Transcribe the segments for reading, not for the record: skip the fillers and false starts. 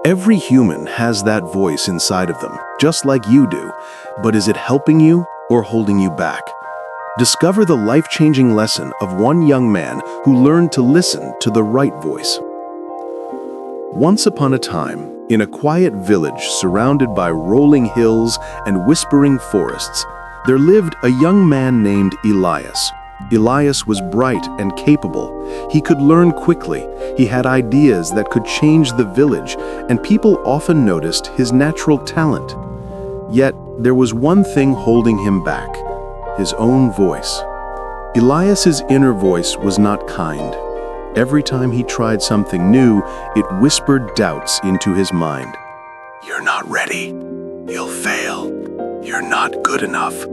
Every human has that voice inside of them, just like you do. But is it helping you or holding you back? Discover the life-changing lesson of one young man who learned to listen to the right voice. Once upon a time, in a quiet village surrounded by rolling hills and whispering forests, there lived a young man named Elias. Elias was bright and capable. He could learn quickly. He had ideas that could change the village, and people often noticed his natural talent. Yet, there was one thing holding him back: his own voice. Elias's inner voice was not kind. Every time he tried something new, it whispered doubts into his mind. "You're not ready. You'll fail. You're not good enough."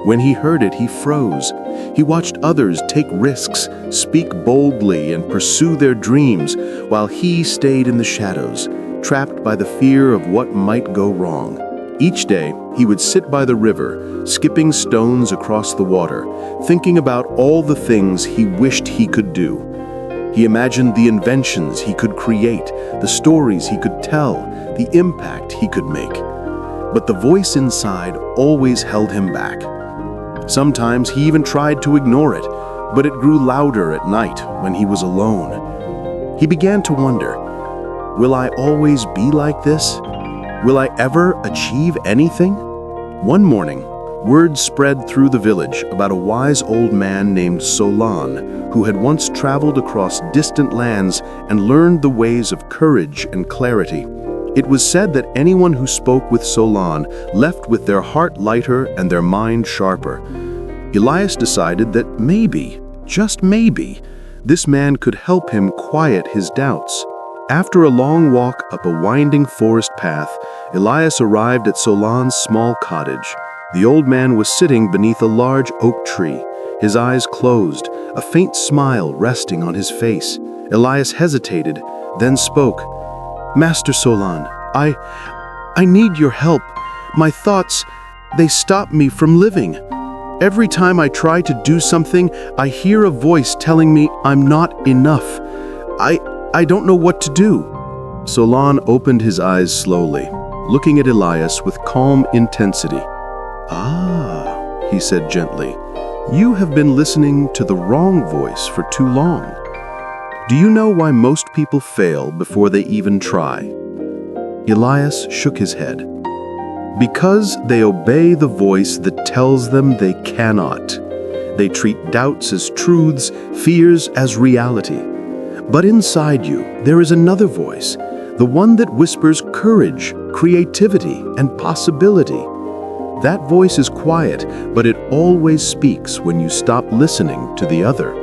When he heard it, he froze. He watched others take risks, speak boldly, and pursue their dreams, while he stayed in the shadows, trapped by the fear of what might go wrong. Each day, he would sit by the river, skipping stones across the water, thinking about all the things he wished he could do. He imagined the inventions he could create, the stories he could tell, the impact he could make. But the voice inside always held him back. Sometimes he even tried to ignore it, but it grew louder at night when he was alone. He began to wonder, will I always be like this? Will I ever achieve anything? One morning, word spread through the village about a wise old man named Solon, who had once traveled across distant lands and learned the ways of courage and clarity. It was said that anyone who spoke with Solon left with their heart lighter and their mind sharper. Elias decided that maybe, just maybe, this man could help him quiet his doubts. After a long walk up a winding forest path, Elias arrived at Solon's small cottage. The old man was sitting beneath a large oak tree, his eyes closed, a faint smile resting on his face. Elias hesitated, then spoke. "Master Solon, I need your help. My thoughts, they stop me from living. Every time I try to do something, I hear a voice telling me I'm not enough. I don't know what to do." Solon opened his eyes slowly, looking at Elias with calm intensity. "Ah," he said gently, "you have been listening to the wrong voice for too long. Do you know why most people fail before they even try?" Elias shook his head. "Because they obey the voice that tells them they cannot. They treat doubts as truths, fears as reality. But inside you, there is another voice, the one that whispers courage, creativity, and possibility. That voice is quiet, but it always speaks when you stop listening to the other."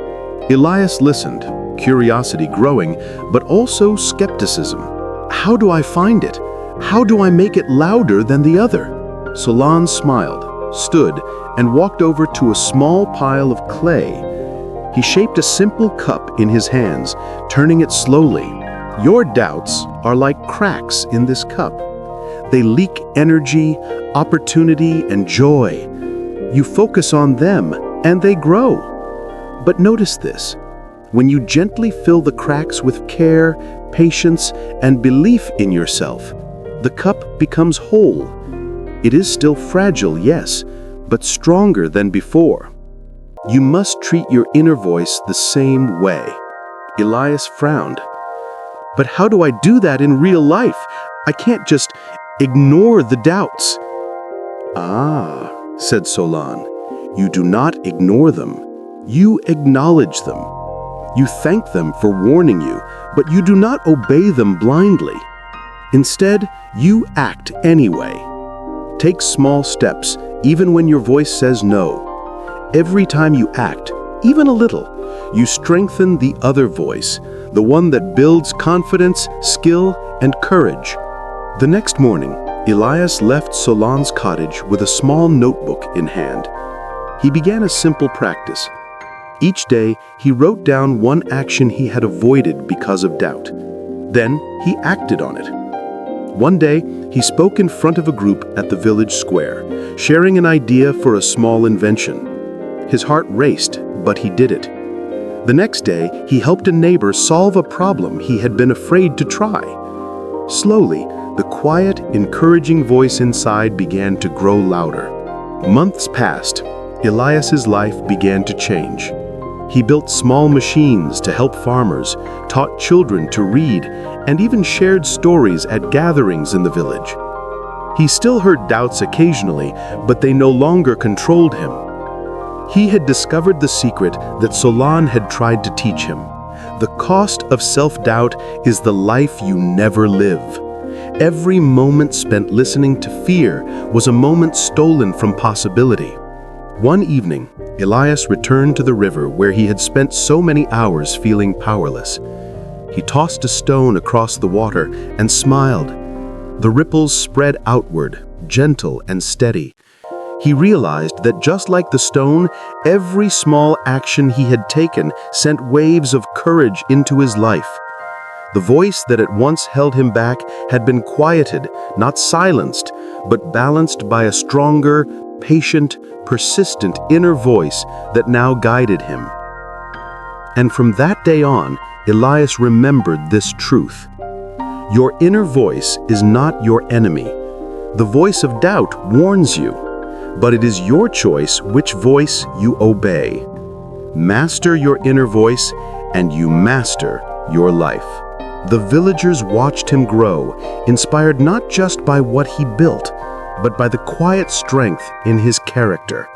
Elias listened, curiosity growing, but also skepticism. "How do I find it? How do I make it louder than the other?" Solon smiled, stood, and walked over to a small pile of clay. He shaped a simple cup in his hands, turning it slowly. "Your doubts are like cracks in this cup. They leak energy, opportunity, and joy. You focus on them, and they grow. But notice this. When you gently fill the cracks with care, patience, and belief in yourself, the cup becomes whole. It is still fragile, yes, but stronger than before. You must treat your inner voice the same way." Elias frowned. "But how do I do that in real life? I can't just ignore the doubts." "Ah," said Solon, "you do not ignore them. You acknowledge them. You thank them for warning you, but you do not obey them blindly. Instead, you act anyway. Take small steps, even when your voice says no. Every time you act, even a little, you strengthen the other voice, the one that builds confidence, skill, and courage." The next morning, Elias left Solon's cottage with a small notebook in hand. He began a simple practice. Each day, he wrote down one action he had avoided because of doubt. Then, he acted on it. One day, he spoke in front of a group at the village square, sharing an idea for a small invention. His heart raced, but he did it. The next day, he helped a neighbor solve a problem he had been afraid to try. Slowly, the quiet, encouraging voice inside began to grow louder. Months passed. Elias's life began to change. He built small machines to help farmers, taught children to read, and even shared stories at gatherings in the village. He still heard doubts occasionally, but they no longer controlled him. He had discovered the secret that Solon had tried to teach him. The cost of self-doubt is the life you never live. Every moment spent listening to fear was a moment stolen from possibility. One evening, Elias returned to the river where he had spent so many hours feeling powerless. He tossed a stone across the water and smiled. The ripples spread outward, gentle and steady. He realized that just like the stone, every small action he had taken sent waves of courage into his life. The voice that at once held him back had been quieted, not silenced, but balanced by a stronger, patient, persistent inner voice that now guided him. And from that day on, Elias remembered this truth. Your inner voice is not your enemy. The voice of doubt warns you, but it is your choice which voice you obey. Master your inner voice, and you master your life. The villagers watched him grow, inspired not just by what he built, but by the quiet strength in his character.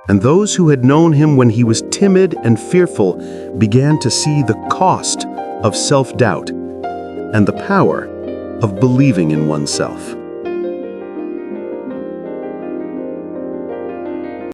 And those who had known him when he was timid and fearful began to see the cost of self-doubt and the power of believing in oneself.